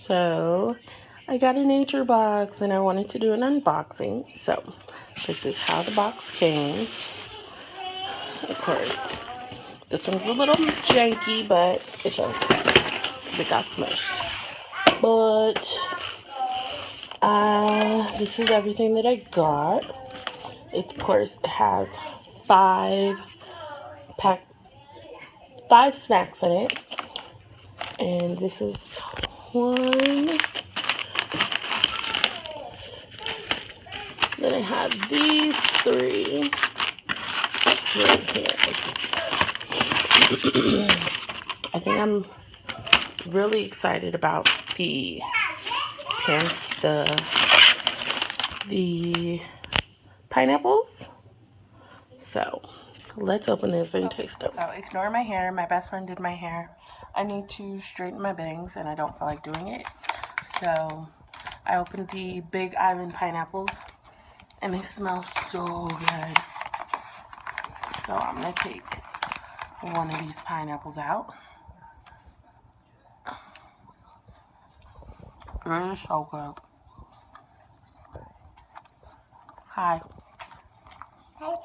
So I got a nature box and I wanted to do an unboxing. So this is how the box came. Of course, this one's a little janky, but it's okay because it got smushed. But this is everything that I got. It, of course, has five snacks in it. And this is one. Then I have these three right here. I think I'm really excited about the pineapples. So let's open this and taste them. So ignore my hair. My best friend did my hair. I need to straighten my bangs and I don't feel like doing it. So I opened the Big Island pineapples and they smell so good. So I'm going to take one of these pineapples out. It is so good. Hi.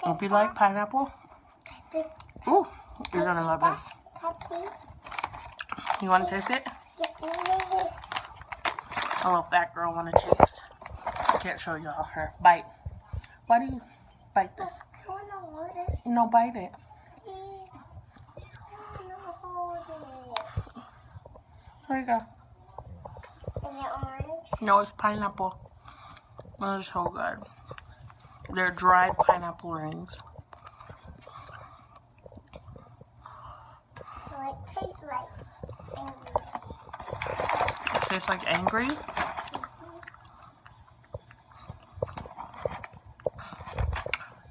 If you like pineapple, ooh, you're gonna love this. You want to taste it? A little fat girl want to taste. I can't show y'all her. Bite. Why do you bite this? No, bite it. There you go. No, it's pineapple. That is so good. They're dried pineapple rings. So it tastes like angry. It tastes like angry?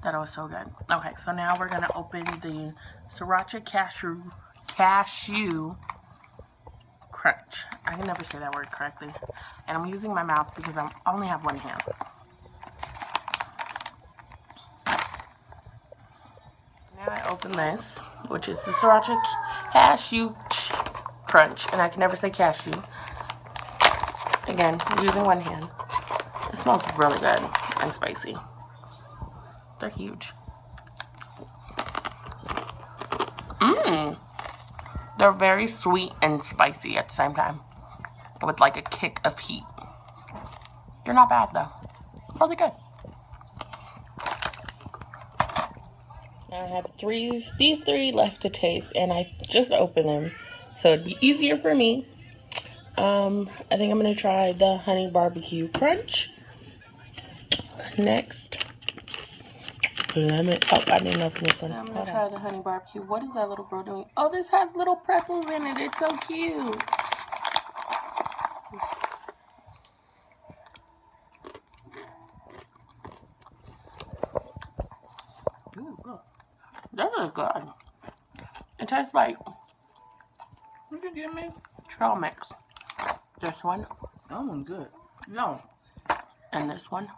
That was so good. Okay, so now we're gonna open the Sriracha Cashew Crunch. I can never say that word correctly. And I'm using my mouth because I only have one hand. Now I open this, which is the Sriracha Cashew Crunch. And I can never say cashew. Again, using one hand. It smells really good and spicy. They're huge. They're very sweet and spicy at the same time. With like a kick of heat. They're not bad though. Really good. I have these three left to taste, and I just opened them, so it'd be easier for me. I think I'm gonna try the honey barbecue crunch next. Oh, I didn't open this one. I'm gonna try the honey barbecue. What is that little girl doing? Oh, this has little pretzels in it. It's so cute. That is good. It tastes like, what did you give me? Trail mix. This one. That one's good. No. And this one.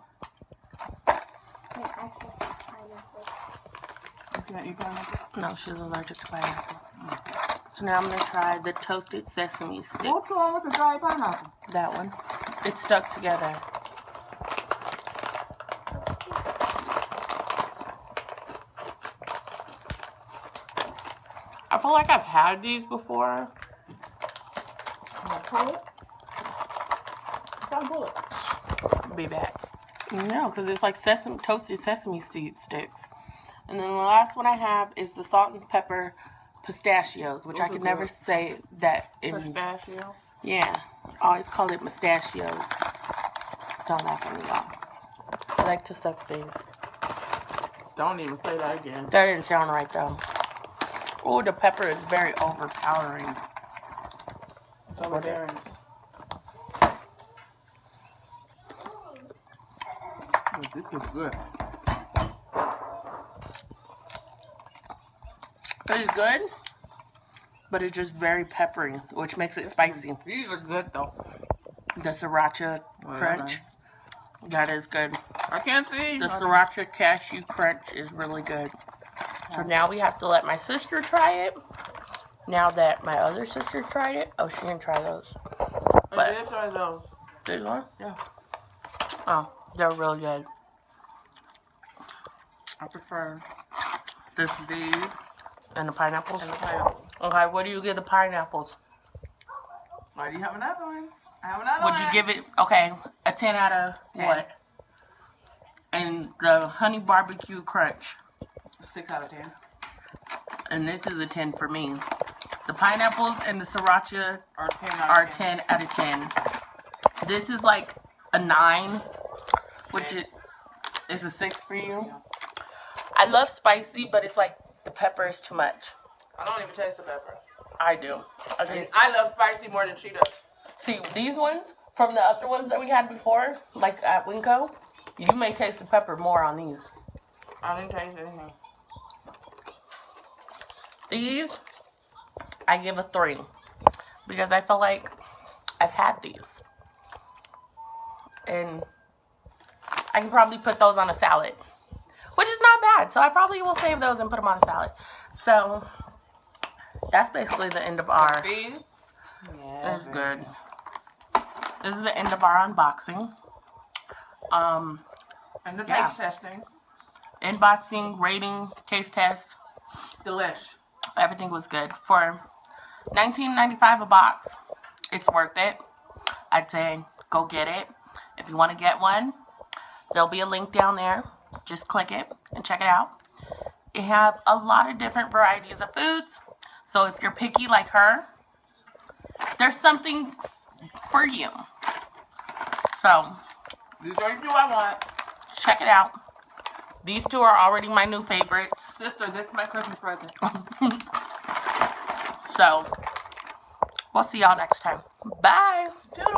You can't eat pineapple? No, she's allergic to pineapple. So now I'm going to try the toasted sesame sticks. What's wrong with the dried pineapple? That one. It's stuck together. I feel like I've had these before. Pull it? Don't pull it. I'll be back. No, because it's like toasted sesame seed sticks. And then the last one I have is the salt and pepper pistachios, which I could never say that in. Pistachio? Yeah. I always call it pistachios. Don't laugh at me, y'all. I like to suck these. Don't even say that again. That didn't sound right, though. Oh, the pepper is very overpowering. It's over there. Oh, this is good. It's good, but it's just very peppery, which makes it spicy. These are good, though. The Sriracha Crunch, that is good. I can't see. The Sriracha Cashew Crunch is really good. So now we have to let my sister try it. Now that my other sister tried it. Oh, she didn't try those. But I did try those. These are? Yeah. Oh, they're really good. I prefer This these and the pineapples. and the pineapple. Okay, what do you give the pineapples? Why do you have another one? I have another Would one. you give it, okay, a 10 out of 10. what? And the honey barbecue crunch. 6 out of 10. And this is a 10 for me. The pineapples and the sriracha Or 10 out are of 10. 10 out of 10. This is like a 9, which is a 6 for you. Yeah. I love spicy, but it's like the pepper is too much. I don't even taste the pepper. I do. Okay. I love spicy more than she does. See, these ones, from the other ones that we had before, like at Winco, you may taste the pepper more on these. I didn't taste anything. These, I give a 3. Because I feel like I've had these. And I can probably put those on a salad. Which is not bad. So I probably will save those and put them on a salad. So, that's basically the end of our... These? Yeah. It's good. This is the end of our unboxing. And the Yeah. taste testing. Unboxing, rating, taste test. Delish. Everything was good. For $19.95 a box, it's worth it. I'd say go get it. If you want to get one, there'll be a link down there. Just click it and check it out. It have a lot of different varieties of foods. So if you're picky like her, there's something for you. So These are the 2 I want. check it out. These 2 are already my new favorites. Sister, this is my Christmas present. So we'll see y'all next time. Bye. Toodles.